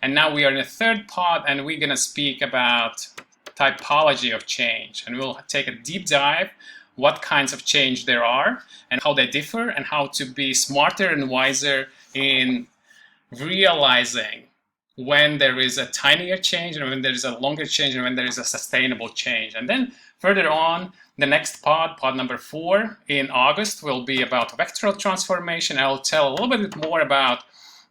And now we are in the third pod, and we're going to speak about typology of change. And we'll take a deep dive what kinds of change there are and how they differ and how to be smarter and wiser in realizing when there is a tinier change and when there is a longer change and when there is a sustainable change. And then further on, the next pod number 4 in August, will be about vectoral transformation. I'll tell a little bit more about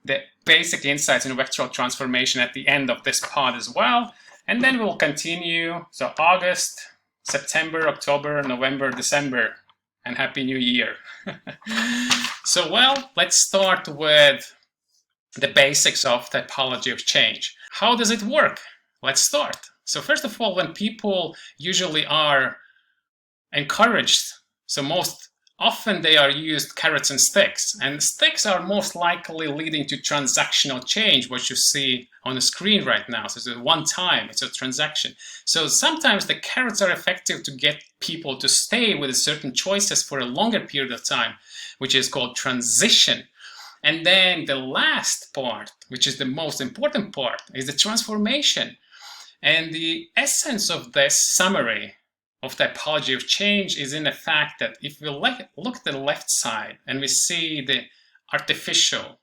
the basic insights in vectoral transformation at the end of this pod as well. And then we'll continue. So August, September, October, November, December, and Happy New Year. So, well, let's start with the basics of typology of change. How does it work? Let's start. So first of all, when people usually are encouraged, so most often they are used carrots and sticks, and sticks are most likely leading to transactional change, what you see on the screen right now. So it's one time, it's a transaction. So sometimes the carrots are effective to get people to stay with certain choices for a longer period of time, which is called transition. And then the last part, which is the most important part, is the transformation. And the essence of this summary of typology of change is in the fact that if we look at the left side and we see the artificial,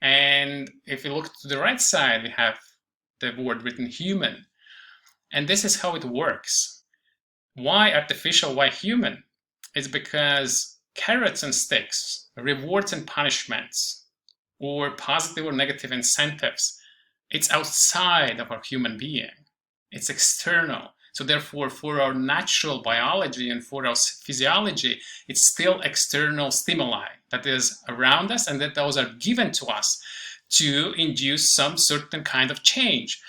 and if we look to the right side, we have the word written human. And this is how it works. Why artificial? Why human? It's because carrots and sticks, rewards and punishments, or positive or negative incentives, it's outside of our human being. It's external. So therefore, for our natural biology and for our physiology, it's still external stimuli that is around us and that those are given to us to induce some certain kind of change.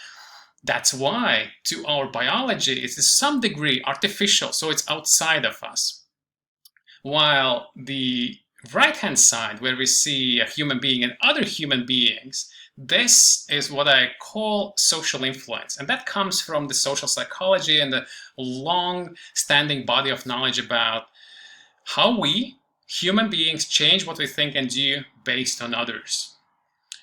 That's why to our biology, it is to some degree artificial, so it's outside of us. While the right-hand side, where we see a human being and other human beings, this is what I call social influence. And that comes from the social psychology and the long-standing body of knowledge about how we, human beings, change what we think and do based on others.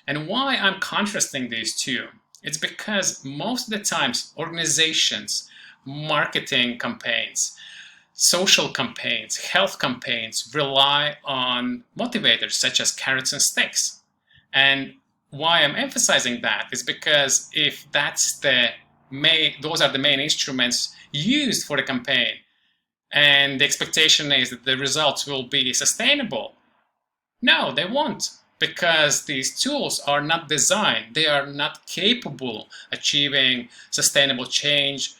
And why I'm contrasting these two, it's because most of the times organizations, marketing campaigns, social campaigns, health campaigns rely on motivators such as carrots and sticks. And why I'm emphasizing that is because if that's those are the main instruments used for the campaign, and the expectation is that the results will be sustainable, no, they won't, because these tools are not designed, they are not capable of achieving sustainable change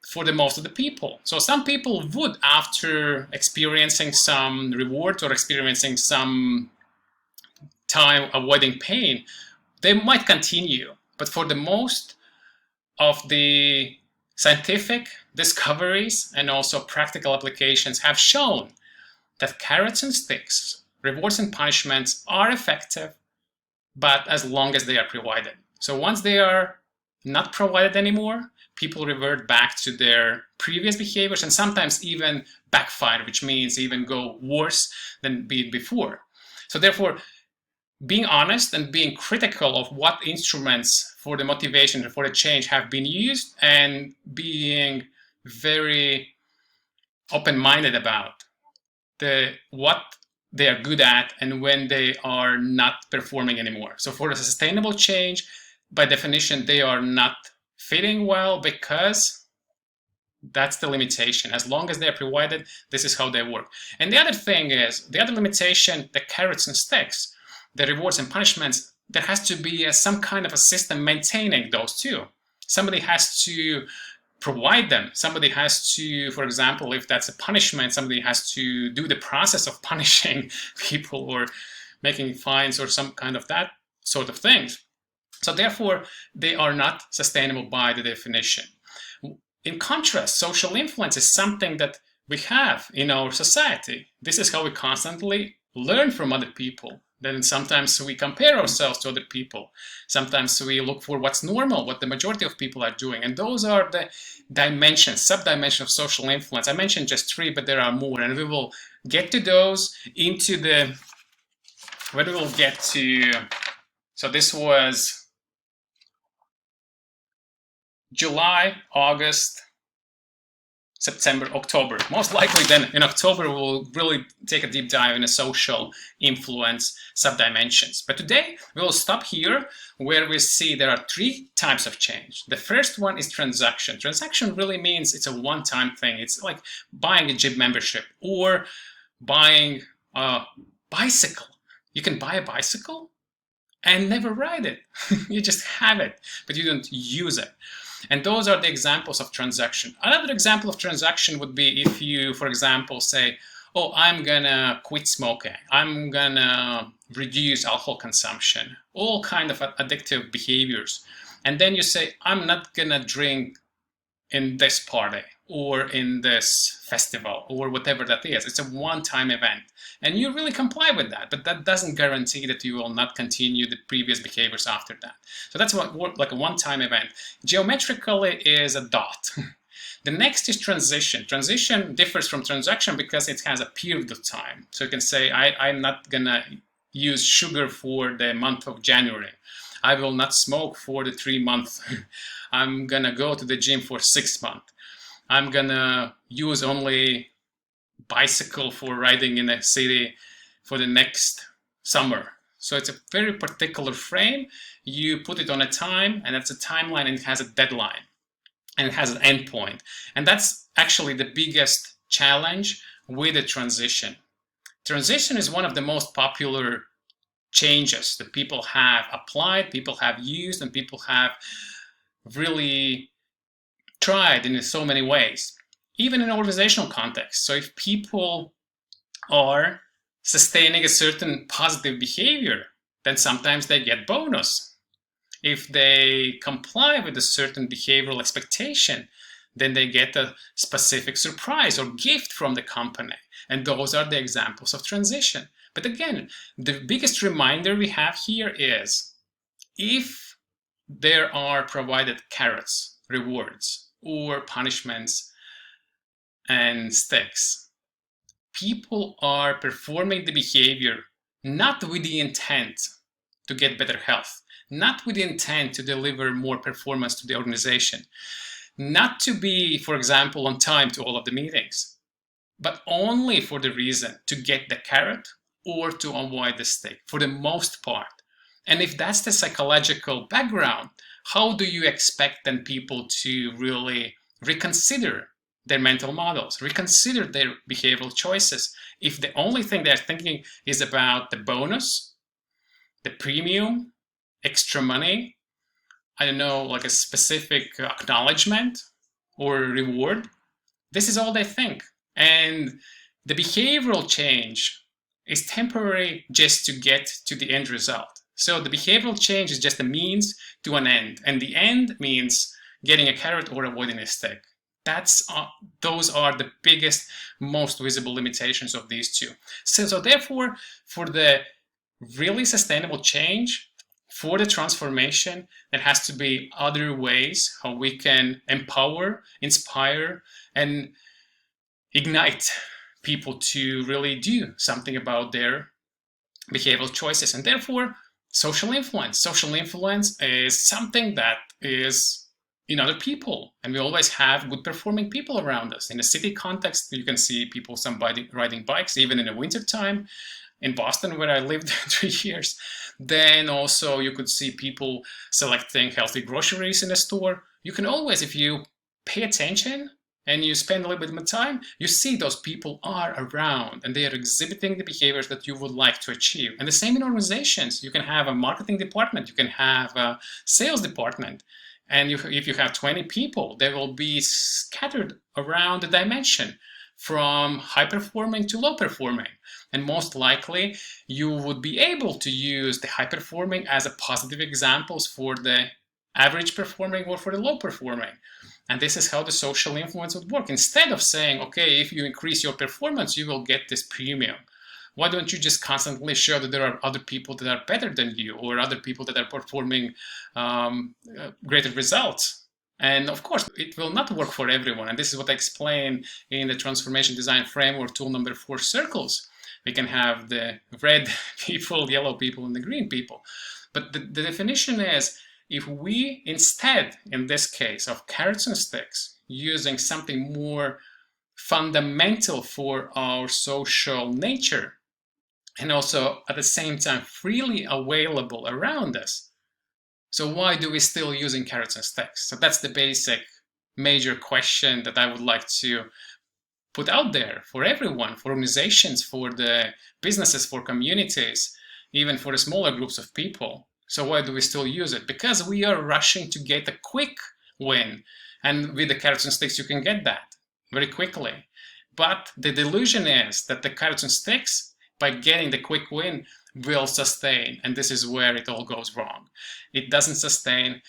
for the most of the people. So some people would, after experiencing some reward or experiencing some time avoiding pain, they might continue. But for the most of the scientific discoveries and also practical applications have shown that carrots and sticks, rewards and punishments are effective, but as long as they are provided. So once they are not provided anymore, people revert back to their previous behaviors and sometimes even backfire, which means even go worse than before. So therefore, being honest and being critical of what instruments for the motivation and for the change have been used, and being very open-minded about what they are good at and when they are not performing anymore. So for a sustainable change, by definition, they are not fitting well because that's the limitation. As long as they are provided, this is how they work. And the other thing is, the other limitation, the carrots and sticks, the rewards and punishments, there has to be some kind of a system maintaining those two. Somebody has to provide them. Somebody has to, for example, if that's a punishment, somebody has to do the process of punishing people or making fines or some kind of that sort of things. So therefore, they are not sustainable by the definition. In contrast, social influence is something that we have in our society. This is how we constantly learn from other people. Then sometimes we compare ourselves to other people. Sometimes we look for what's normal, what the majority of people are doing. And those are the dimensions, sub-dimensions of social influence. I mentioned just 3, but there are more. And we will get to those when we will get to, so this was July, August, September, October. Most likely then in October we'll really take a deep dive into social influence subdimensions. But today we will stop here where we see there are 3 types of change. The first one is transaction. Transaction really means it's a one-time thing. It's like buying a gym membership or buying a bicycle. You can buy a bicycle and never ride it. You just have it, but you don't use it. And those are the examples of transaction. Another example of transaction would be if you, for example, say, oh, I'm gonna quit smoking. I'm gonna reduce alcohol consumption, all kind of addictive behaviors. And then you say, I'm not gonna drink in this party or in this festival or whatever that is. It's a one-time event. And you really comply with that, but that doesn't guarantee that you will not continue the previous behaviors after that. So that's what like a one-time event. Geometrically is a dot. The next is transition. Transition differs from transaction because it has a period of time. So you can say, I'm not gonna use sugar for the month of January. I will not smoke for the 3 months. I'm gonna go to the gym for 6 months. I'm gonna use only bicycle for riding in a city for the next summer. So it's a very particular frame. You put it on a time, and that's a timeline, and it has a deadline, and it has an endpoint. And that's actually the biggest challenge with the transition. Transition is one of the most popular changes that people have applied, people have used, and people have really tried in so many ways, even in organizational context. So if people are sustaining a certain positive behavior, then sometimes they get bonus. If they comply with a certain behavioral expectation, then they get a specific surprise or gift from the company. And those are the examples of transition. But again, the biggest reminder we have here is if there are provided carrots, rewards, or punishments and sticks, people are performing the behavior not with the intent to get better health, not with the intent to deliver more performance to the organization, not to be, for example, on time to all of the meetings, but only for the reason to get the carrot or to avoid the stick, for the most part. And if that's the psychological background, how do you expect then people to really reconsider their mental models, reconsider their behavioral choices, if the only thing they're thinking is about the bonus, the premium, extra money, I don't know, like a specific acknowledgement or reward? This is all they think. And the behavioral change is temporary just to get to the end result. So the behavioral change is just a means to an end. And the end means getting a carrot or avoiding a stick. Those are the biggest, most visible limitations of these two. So therefore, for the really sustainable change, for the transformation, there has to be other ways how we can empower, inspire, and ignite people to really do something about their behavioral choices. And therefore, social influence. Social influence is something that is in other people, and we always have good performing people around us. In a city context, you can see people, somebody riding bikes, even in the winter time. In Boston, where I lived 3 years, then also you could see people selecting healthy groceries in a store. You can always, if you pay attention and you spend a little bit of time, you see those people are around and they are exhibiting the behaviors that you would like to achieve. And the same in organizations. You can have a marketing department, you can have a sales department. And if you have 20 people, they will be scattered around the dimension from high performing to low performing. And most likely, you would be able to use the high performing as a positive examples for the average performing or for the low performing. And this is how the social influence would work. Instead of saying, okay, if you increase your performance, you will get this premium. Why don't you just constantly show that there are other people that are better than you or other people that are performing greater results? And of course, it will not work for everyone. And this is what I explain in the transformation design framework tool number 4, circles. We can have the red people, yellow people, and the green people. But the definition is If we, instead, in this case, of carrots and sticks, using something more fundamental for our social nature, and also at the same time freely available around us, so why do we still using carrots and sticks? So that's the basic major question that I would like to put out there for everyone, for organizations, for the businesses, for communities, even for the smaller groups of people. So why do we still use it? Because we are rushing to get a quick win. And with the carrots and sticks, you can get that very quickly. But the delusion is that the carrots and sticks, by getting the quick win, will sustain. And this is where it all goes wrong. It doesn't sustain.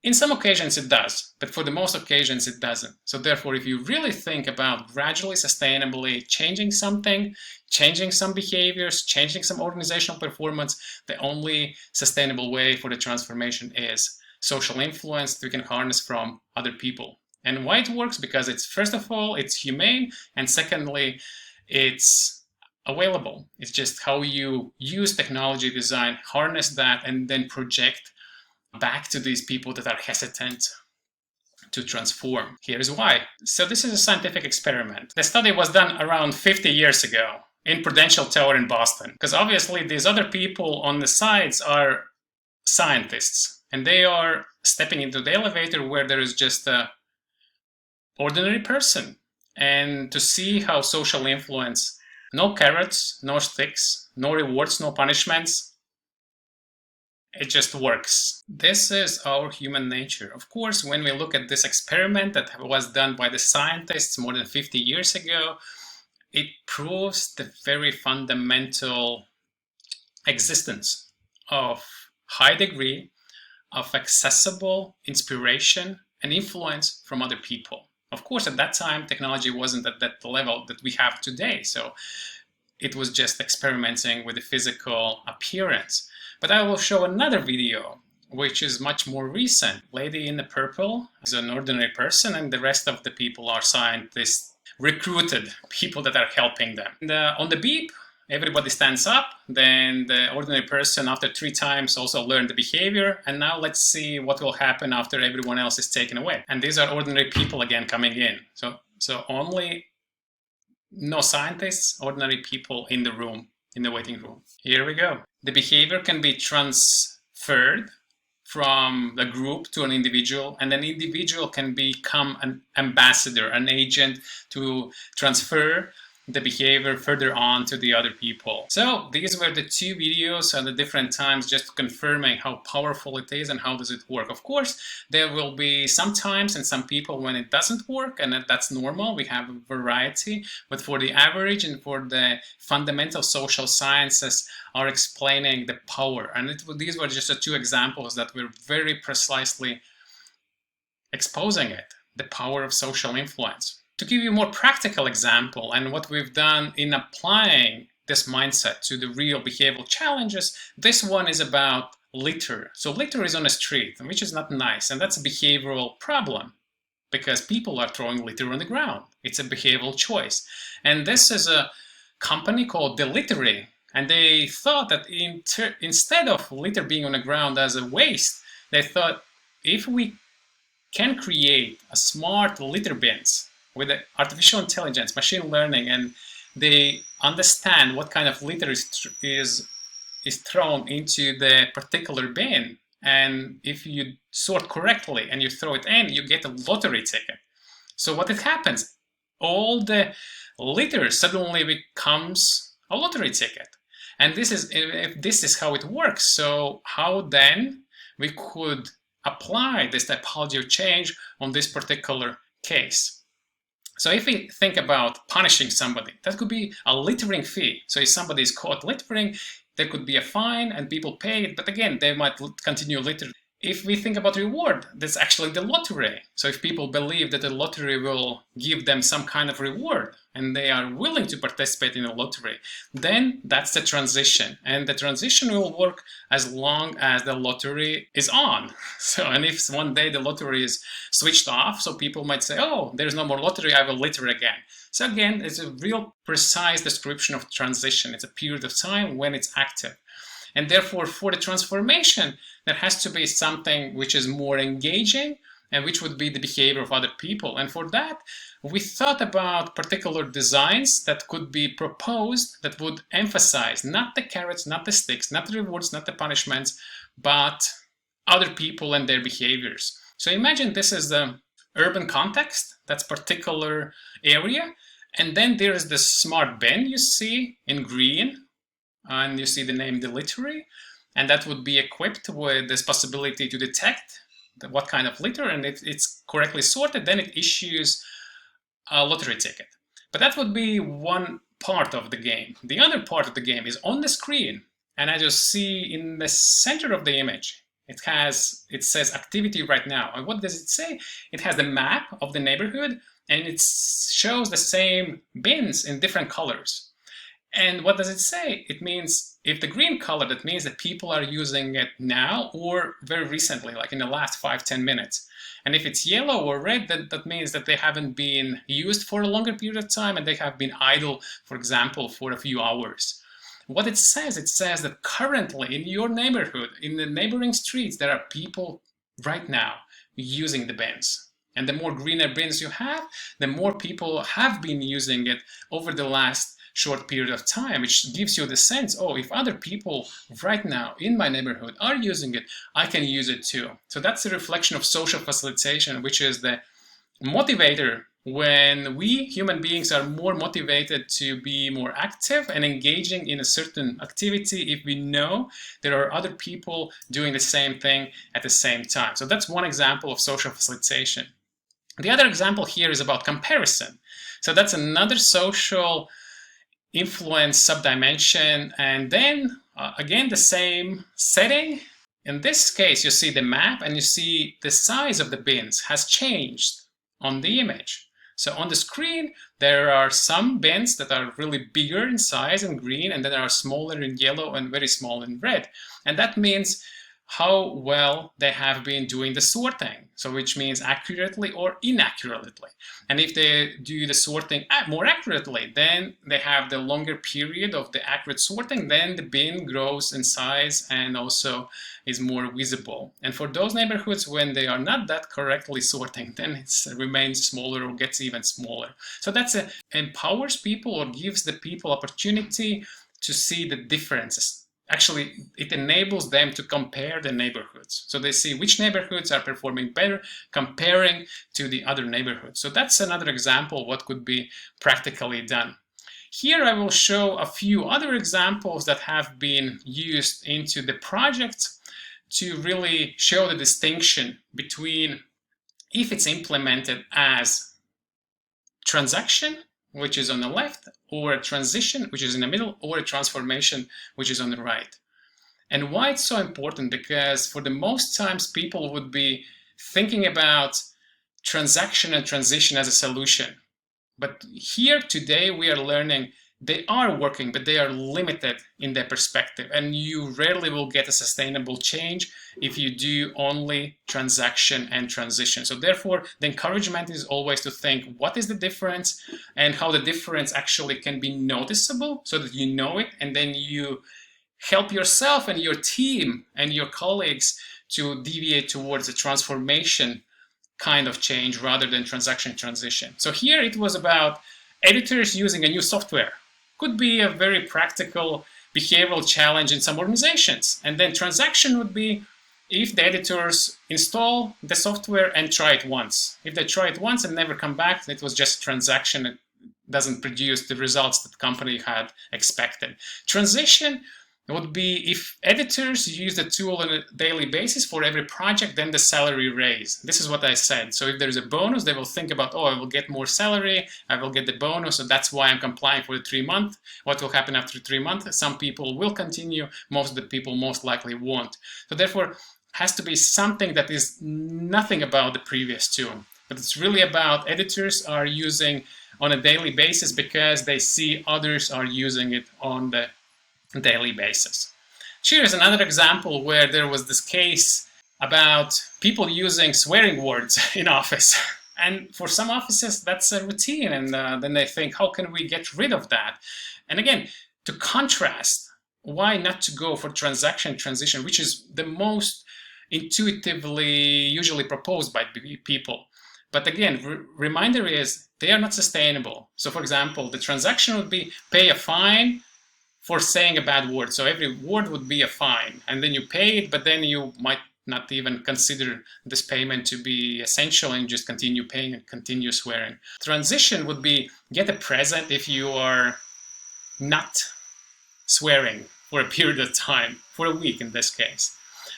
In some occasions it does, but for the most occasions it doesn't. So therefore, if you really think about gradually, sustainably changing something, changing some behaviors, changing some organizational performance, the only sustainable way for the transformation is social influence that we can harness from other people. And why it works? Because it's, first of all, it's humane, and secondly, it's available. It's just how you use technology design, harness that, and then project back to these people that are hesitant to transform. Here's why. So this is a scientific experiment. The study was done around 50 years ago in Prudential Tower in Boston, because obviously these other people on the sides are scientists, and they are stepping into the elevator where there is just a ordinary person, and to see how social influence, no carrots, no sticks, no rewards, no punishments, it just works. This is our human nature. Of course, when we look at this experiment that was done by the scientists more than 50 years ago, it proves the very fundamental existence of high degree of accessible inspiration and influence from other people. Of course, at that time, technology wasn't at that level that we have today. So it was just experimenting with the physical appearance. But I will show another video, which is much more recent. Lady in the purple is an ordinary person, and the rest of the people are scientists, recruited people that are helping them. And, on the beep, everybody stands up. Then the ordinary person, after 3 times, also learned the behavior. And now let's see what will happen after everyone else is taken away. And these are ordinary people again coming in. So only no scientists, ordinary people in the room, in the waiting room. Here we go. The behavior can be transferred from the group to an individual, and an individual can become an ambassador, an agent to transfer the behavior further on to the other people. So these were the 2 videos at the different times, just confirming how powerful it is and how does it work. Of course, there will be some times and some people when it doesn't work, and that's normal. We have a variety, but for the average and for the fundamental social sciences are explaining the power. And these were just the 2 examples that were very precisely exposing it, the power of social influence. To give you a more practical example, and what we've done in applying this mindset to the real behavioral challenges, this one is about litter. So litter is on a street, which is not nice, and that's a behavioral problem because people are throwing litter on the ground. It's a behavioral choice. And this is a company called Delittering, and they thought that instead of litter being on the ground as a waste, they thought if we can create a smart litter bins with artificial intelligence, machine learning, and they understand what kind of litter is thrown into the particular bin. And if you sort correctly and you throw it in, you get a lottery ticket. So what happens? All the litter suddenly becomes a lottery ticket. And this is how it works. So how then we could apply this typology of change on this particular case? So if we think about punishing somebody, that could be a littering fee. So if somebody is caught littering, there could be a fine and people pay it, but again, they might continue littering. If we think about reward, that's actually the lottery. So if people believe that the lottery will give them some kind of reward and they are willing to participate in a lottery, then that's the transition. And the transition will work as long as the lottery is on. So, and if one day the lottery is switched off, so people might say, oh, there's no more lottery, I will litter again. So again, it's a real precise description of transition. It's a period of time when it's active. And therefore, for the transformation, there has to be something which is more engaging and which would be the behavior of other people. And for that, we thought about particular designs that could be proposed that would emphasize not the carrots, not the sticks, not the rewards, not the punishments, but other people and their behaviors. So imagine this is the urban context, that's particular area, and then there is this smart bin you see in green, and you see the name Delitery, and that would be equipped with this possibility to detect what kind of litter, and if it's correctly sorted, then it issues a lottery ticket. But that would be one part of the game. The other part of the game is on the screen, and as you see in the center of the image, it says activity right now. And what does it say? It has the map of the neighborhood, and it shows the same bins in different colors. And what does it say? It means if the green color, that means that people are using it now or very recently, like in the last 5-10 minutes. And if it's yellow or red, that means that they haven't been used for a longer period of time and they have been idle, for example, for a few hours. What it says that currently in your neighborhood, in the neighboring streets, there are people right now using the bins. And the more greener bins you have, the more people have been using it over the last short period of time, which gives you the sense, oh, if other people right now in my neighborhood are using it, I can use it too. So that's a reflection of social facilitation, which is the motivator when we human beings are more motivated to be more active and engaging in a certain activity if we know there are other people doing the same thing at the same time. So that's one example of social facilitation. The other example here is about comparison. So that's another social influence subdimension, and then again the same setting. In this case you see the map and you see the size of the bins has changed on the image. So on the screen there are some bins that are really bigger in size in green, and then there are smaller in yellow and very small in red, and that means how well they have been doing the sorting, so which means accurately or inaccurately. And if they do the sorting more accurately, then they have the longer period of the accurate sorting, then the bin grows in size and also is more visible. And for those neighborhoods when they are not that correctly sorting, then it remains smaller or gets even smaller. So that's empowers people or gives the people opportunity to see the differences. Actually, it enables them to compare the neighborhoods. So they see which neighborhoods are performing better comparing to the other neighborhoods. So that's another example of what could be practically done. Here I will show a few other examples that have been used into the project to really show the distinction between if it's implemented as transaction, which is on the left, or a transition, which is in the middle, or a transformation, which is on the right. And why it's so important? Because for the most times people would be thinking about transaction and transition as a solution. But here today we are learning they are working, but they are limited in their perspective. And you rarely will get a sustainable change if you do only transaction and transition. So therefore, the encouragement is always to think what is the difference and how the difference actually can be noticeable so that you know it, and then you help yourself and your team and your colleagues to deviate towards a transformation kind of change rather than transaction transition. So here it was about editors using a new software. Could be a very practical behavioral challenge in some organizations. And then transaction would be if the editors install the software and try it once. If they try it once and never come back, it was just a transaction. It doesn't produce the results that the company had expected. Transition would be if editors use the tool on a daily basis for every project, then the salary raise. This is what I said. So if there's a bonus, they will think about, oh, I will get more salary, I will get the bonus, so that's why I'm complying for the 3 months. What will happen after 3 months? Some people will continue, most of the people most likely won't. So therefore, has to be something that is nothing about the previous tool, but it's really about editors are using on a daily basis because they see others are using it on the daily basis. Here is another example where there was this case about people using swearing words in office. And for some offices, that's a routine. And then they think, how can we get rid of that? And again, to contrast, why not to go for transaction transition, which is the most intuitively usually proposed by people. But again, reminder is they are not sustainable. So for example, the transaction would be pay a fine for saying a bad word. So every word would be a fine, and then you pay it, but then you might not even consider this payment to be essential and just continue paying and continue swearing. Transition would be get a present if you are not swearing for a period of time, for a week in this case.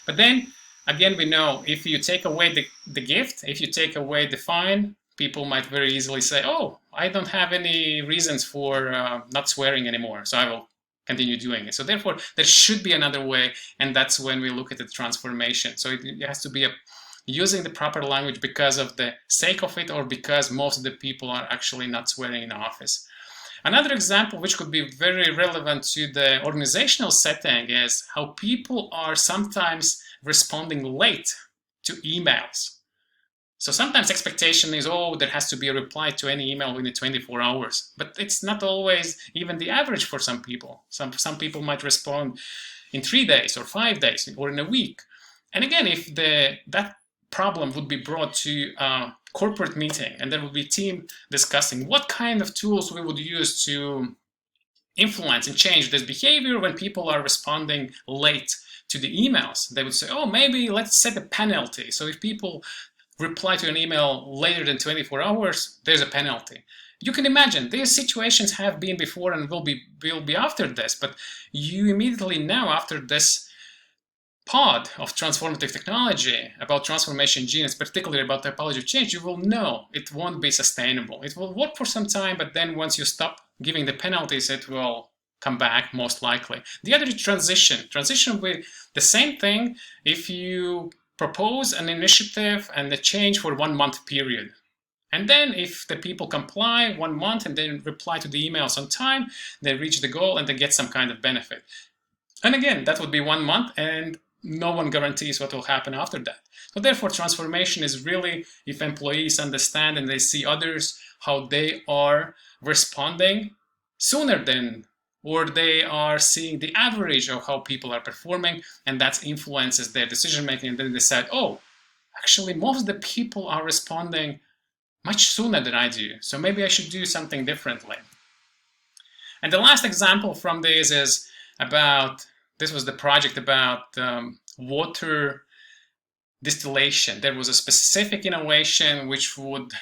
But then again, we know if you take away the gift, if you take away the fine, people might very easily say, oh, I don't have any reasons for not swearing anymore, so I will continue doing it. So therefore, there should be another way, and that's when we look at the transformation. So it has to be using the proper language because of the sake of it, or because most of the people are actually not swearing in office. Another example which could be very relevant to the organizational setting is how people are sometimes responding late to emails. So sometimes expectation is, oh, there has to be a reply to any email within 24 hours. But it's not always even the average for some people. Some people might respond in 3 days or 5 days or in a week. And again, if that problem would be brought to a corporate meeting and there would be a team discussing what kind of tools we would use to influence and change this behavior when people are responding late to the emails, they would say, oh, maybe let's set a penalty. So if people reply to an email later than 24 hours, there's a penalty. You can imagine these situations have been before and will be after this, but you immediately know after this pod of transformative technology about transformation genes, particularly about typology of change, you will know it won't be sustainable. It will work for some time, but then once you stop giving the penalties, it will come back most likely. The other is transition. Transition will be the same thing if you propose an initiative and a change for 1 month period. And then if the people comply 1 month and then reply to the emails on time, they reach the goal and they get some kind of benefit. And again, that would be 1 month and no one guarantees what will happen after that. So therefore, transformation is really if employees understand and they see others, how they are responding sooner than, or they are seeing the average of how people are performing, and that influences their decision making, and then they decide, oh, actually most of the people are responding much sooner than I do, so maybe I should do something differently. And the last example from this is about, this was the project about water distillation. There was a specific innovation which would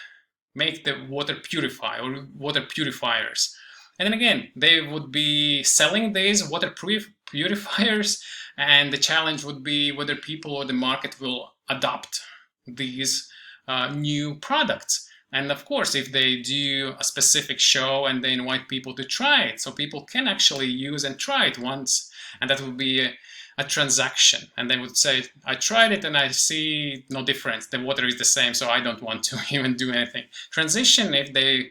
make the water purify, or water purifiers. And then again, they would be selling these water purifiers, and the challenge would be whether people or the market will adopt these new products. And of course, if they do a specific show and they invite people to try it, so people can actually use and try it once, and that would be a transaction. And they would say, I tried it and I see no difference. The water is the same, so I don't want to even do anything. Transition, if they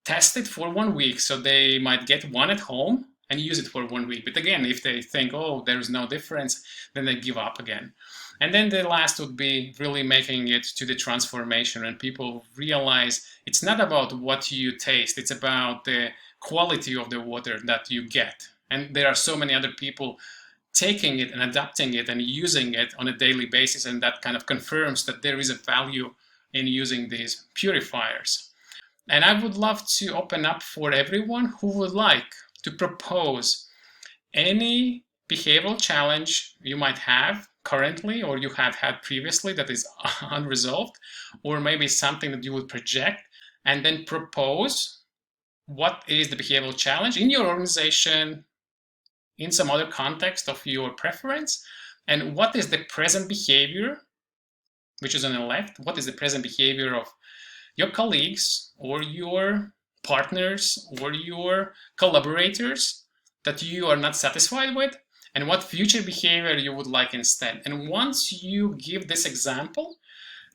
test it for 1 week, so they might get one at home and use it for 1 week. But again, if they think, oh, there's no difference, then they give up again. And then the last would be really making it to the transformation, and people realize it's not about what you taste, it's about the quality of the water that you get. And there are so many other people taking it and adapting it and using it on a daily basis, and that kind of confirms that there is a value in using these purifiers. And I would love to open up for everyone who would like to propose any behavioral challenge you might have currently or you have had previously that is unresolved, or maybe something that you would project, and then propose what is the behavioral challenge in your organization, in some other context of your preference, and what is the present behavior, which is on the left, what is the present behavior of your colleagues or your partners or your collaborators that you are not satisfied with, and what future behavior you would like instead. And once you give this example,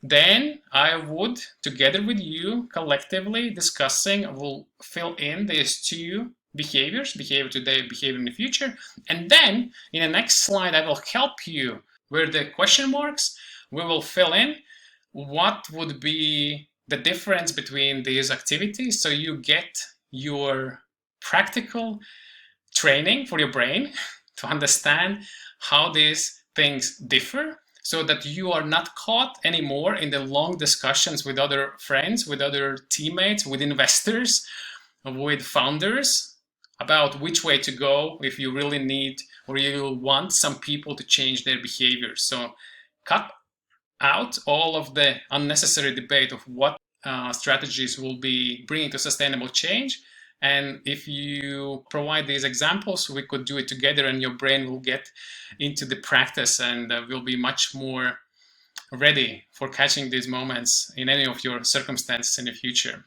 then I would, together with you, collectively discussing, will fill in these two behaviors, behavior today, behavior in the future. And then in the next slide, I will help you where the question marks, we will fill in what would be the difference between these activities, so you get your practical training for your brain to understand how these things differ, so that you are not caught anymore in the long discussions with other friends, with other teammates, with investors, with founders about which way to go if you really need or you want some people to change their behavior. So cut out all of the unnecessary debate of what strategies will be bringing to sustainable change. And if you provide these examples, we could do it together and your brain will get into the practice and will be much more ready for catching these moments in any of your circumstances in the future.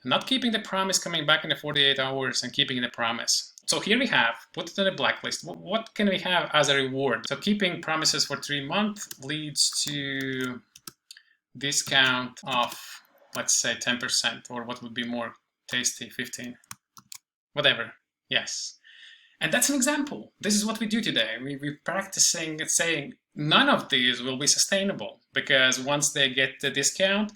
Not keeping the promise, coming back in the 48 hours and keeping the promise. So here we have, put it on a blacklist. What can we have as a reward? So keeping promises for 3 months leads to discount of, let's say, 10%, or what would be more tasty, 15, whatever. Yes. And that's an example. This is what we do today. We're practicing saying none of these will be sustainable, because once they get the discount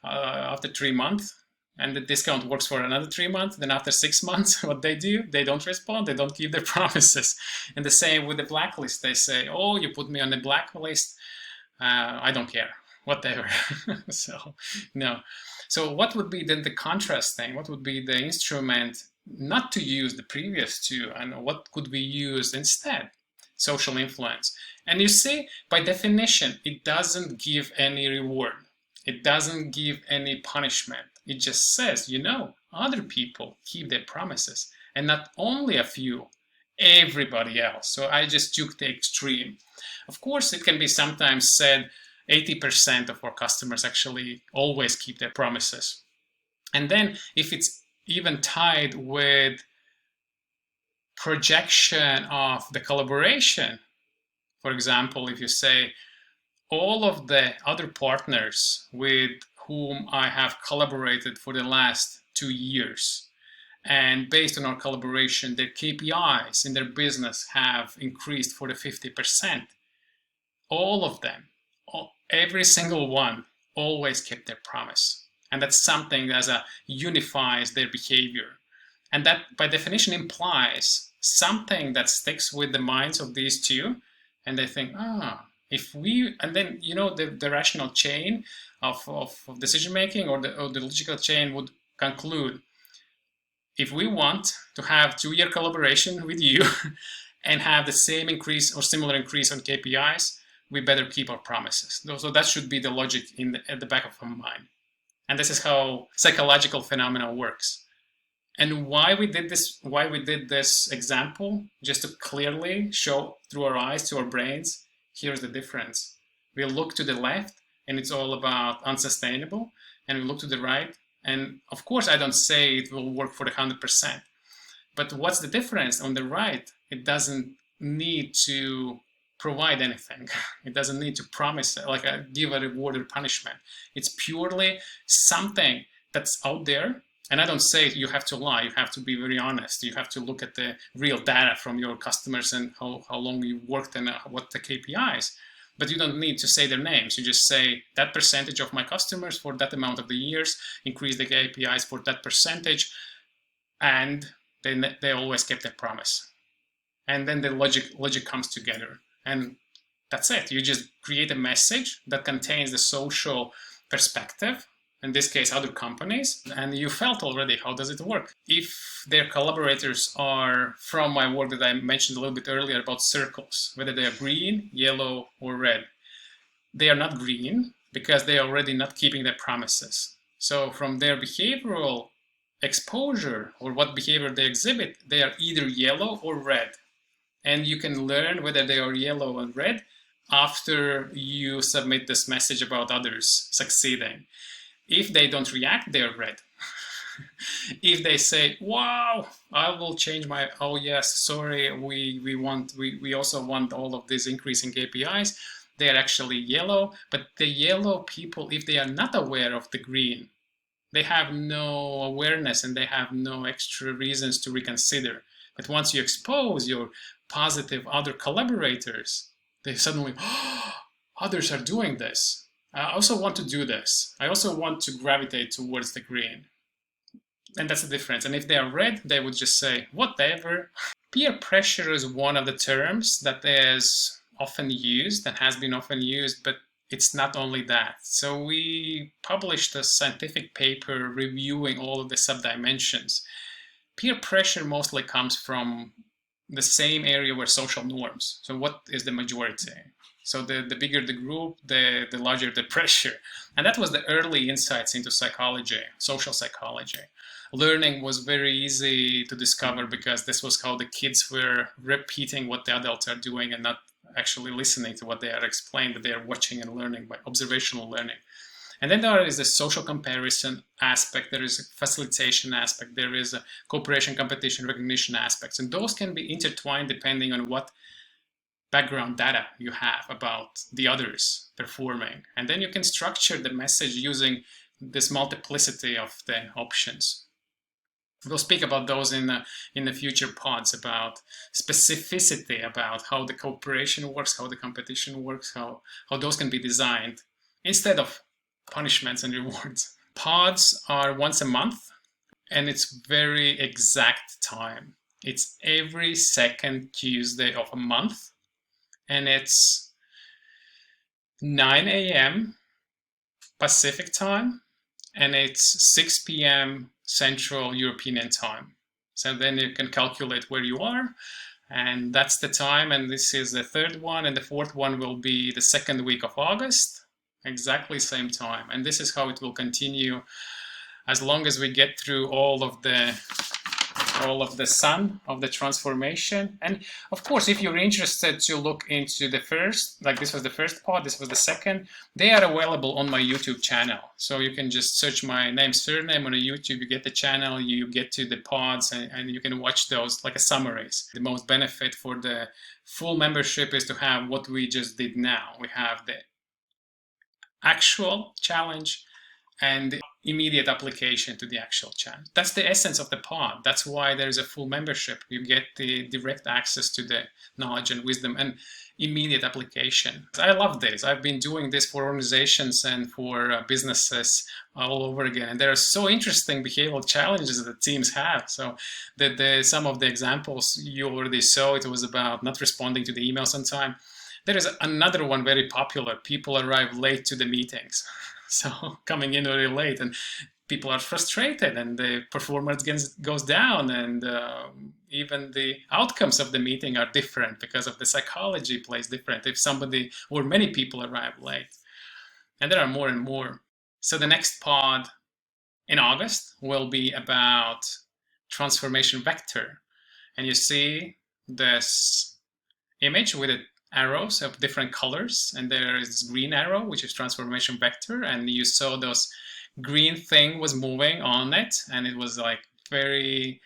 after 3 months, and the discount works for another 3 months, then after 6 months, what they do, they don't respond, they don't keep their promises. And the same with the blacklist. They say, oh, you put me on the blacklist, I don't care, whatever. So, no. So what would be then the contrast thing? What would be the instrument not to use the previous two, and what could we use instead? Social influence. And you see, by definition, it doesn't give any reward. It doesn't give any punishment. It just says, you know, other people keep their promises, and not only a few, everybody else. So I just took the extreme. Of course, it can be sometimes said 80% of our customers actually always keep their promises. And then if it's even tied with projection of the collaboration, for example, if you say all of the other partners with whom I have collaborated for the last 2 years, and based on our collaboration, their KPIs in their business have increased for the 50%. All of them, every single one, always kept their promise. And that's something that unifies their behavior. And that, by definition, implies something that sticks with the minds of these two. And they think, if we, and then, you know, the rational chain of decision-making, or the logical chain would conclude, if we want to have 2-year collaboration with you and have the same increase or similar increase on KPIs, we better keep our promises. So that should be the logic at the back of our mind. And this is how psychological phenomena works. And why we did this example, just to clearly show through our eyes to our brains, here's the difference. We look to the left, and it's all about unsustainable, and we look to the right, and of course I don't say it will work for the 100%, but what's the difference? On the right, it doesn't need to provide anything. It doesn't need to promise, like give a reward or punishment. It's purely something that's out there. And I don't say you have to lie. You have to be very honest. You have to look at the real data from your customers and how long you worked and what the KPIs. But you don't need to say their names. You just say that percentage of my customers for that amount of the years, increase the KPIs for that percentage, and they always kept their promise. And then the logic comes together. And that's it. You just create a message that contains the social perspective, in this case, other companies, and you felt already how does it work. If their collaborators are from my work that I mentioned a little bit earlier about circles, whether they are green, yellow, or red, they are not green because they are already not keeping their promises. So from their behavioral exposure or what behavior they exhibit, they are either yellow or red. And you can learn whether they are yellow and red after you submit this message about others succeeding. If they don't react, they're red. If they say, wow, I will change my, oh yes, sorry, we also want all of this increase in KPIs, they're actually yellow. But the yellow people, if they are not aware of the green, they have no awareness and they have no extra reasons to reconsider. But once you expose your positive other collaborators, they suddenly, oh, others are doing this. I also want to do this. I also want to gravitate towards the green. And that's the difference. And if they are red, they would just say, whatever. Peer pressure is one of the terms that is often used and has been often used, but it's not only that. So we published a scientific paper reviewing all of the subdimensions. Peer pressure mostly comes from the same area where social norms. So what is the majority? So the bigger the group, the larger the pressure. And that was the early insights into psychology, social psychology. Learning was very easy to discover because this was how the kids were repeating what the adults are doing and not actually listening to what they are explained, but they are watching and learning by observational learning. And then there is the social comparison aspect, there is a facilitation aspect, there is a cooperation, competition, recognition aspects, and those can be intertwined depending on what background data you have about the others performing. And then you can structure the message using this multiplicity of the options. We'll speak about those in the future pods, about specificity, about how the cooperation works, how the competition works, how those can be designed instead of punishments and rewards. Pods are once a month, and it's very exact time. It's every second Tuesday of a month, and it's 9 a.m. Pacific time, and it's 6 p.m. Central European time. So then you can calculate where you are, and that's the time. And this is the third one, and the fourth one will be the second week of August, exactly same time. And this is how it will continue as long as we get through all of the sun of the transformation. And of course, if you're interested to look into the first, like this was the first pod, this was the second, they are available on my YouTube channel. So you can just search my name, surname on YouTube, you get the channel, you get to the pods, and you can watch those like a summaries. The most benefit for the full membership is to have what we just did now. We have the actual challenge and the immediate application to the actual challenge. That's the essence of the pod. That's why there's a full membership. You get the direct access to the knowledge and wisdom and immediate application. I love this. I've been doing this for organizations and for businesses all over again. And there are so interesting behavioral challenges that teams have. So some of the examples you already saw, it was about not responding to the emails on time. There is another one very popular. People arrive late to the meetings. So coming in very late, and people are frustrated, and the performance goes down, and even the outcomes of the meeting are different because of the psychology plays different if somebody or many people arrive late. And there are more and more. So the next pod in August will be about transformation vector. And you see this image with it arrows of different colors, and there is green arrow, which is transformation vector, and you saw those green thing was moving on it, and it was like very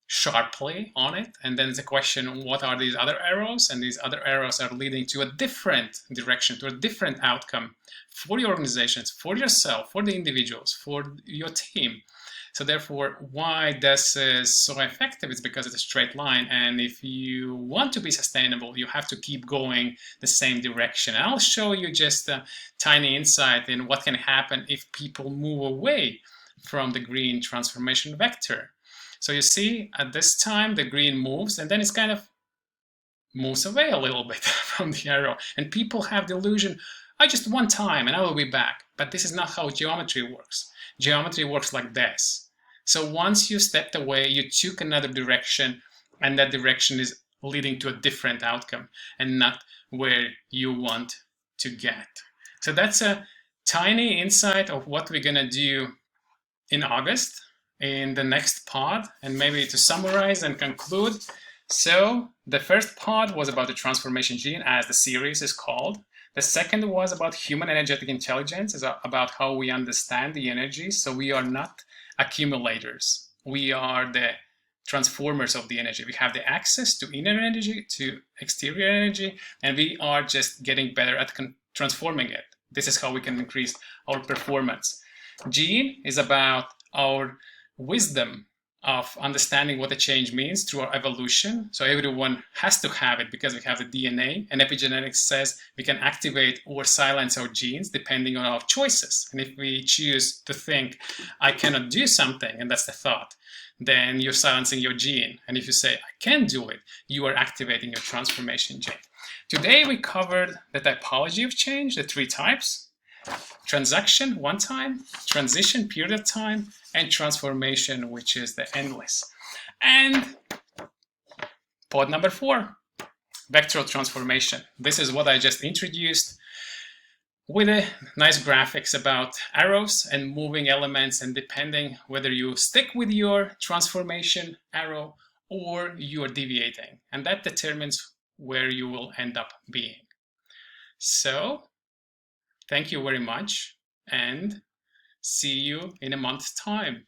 sharply on it. And then it's a question, what are these other arrows? And these other arrows are leading to a different direction, to a different outcome for your organizations, for yourself, for the individuals, for your team. So therefore, why this is so effective is because it's a straight line. And if you want to be sustainable, you have to keep going the same direction. And I'll show you just a tiny insight in what can happen if people move away from the green transformation vector. So you see, at this time, the green moves, and then it's kind of moves away a little bit from the arrow. And people have the illusion, I just one time and I will be back. But this is not how geometry works. Geometry works like this. So once you stepped away, you took another direction, and that direction is leading to a different outcome and not where you want to get. So that's a tiny insight of what we're going to do in August in the next pod. And maybe to summarize and conclude, so the first pod was about the transformation gene, as the series is called. The second was about human energetic intelligence, is about how we understand the energy. So we are not accumulators. We are the transformers of the energy. We have the access to inner energy, to exterior energy, and we are just getting better at transforming it. This is how we can increase our performance. Gene is about our wisdom of understanding what a change means through our evolution. So everyone has to have it because we have the DNA, and epigenetics says we can activate or silence our genes depending on our choices. And if we choose to think, I cannot do something, and that's the thought, then you're silencing your gene. And if you say, I can do it, you are activating your transformation gene. Today we covered the typology of change, the 3 types: transaction, one time; transition, period of time; and transformation, which is the endless. And pod number 4, vectoral transformation. This is what I just introduced, with a nice graphics about arrows and moving elements, and depending whether you stick with your transformation arrow or you are deviating, and that determines where you will end up being. So thank you very much, and see you in a month's time.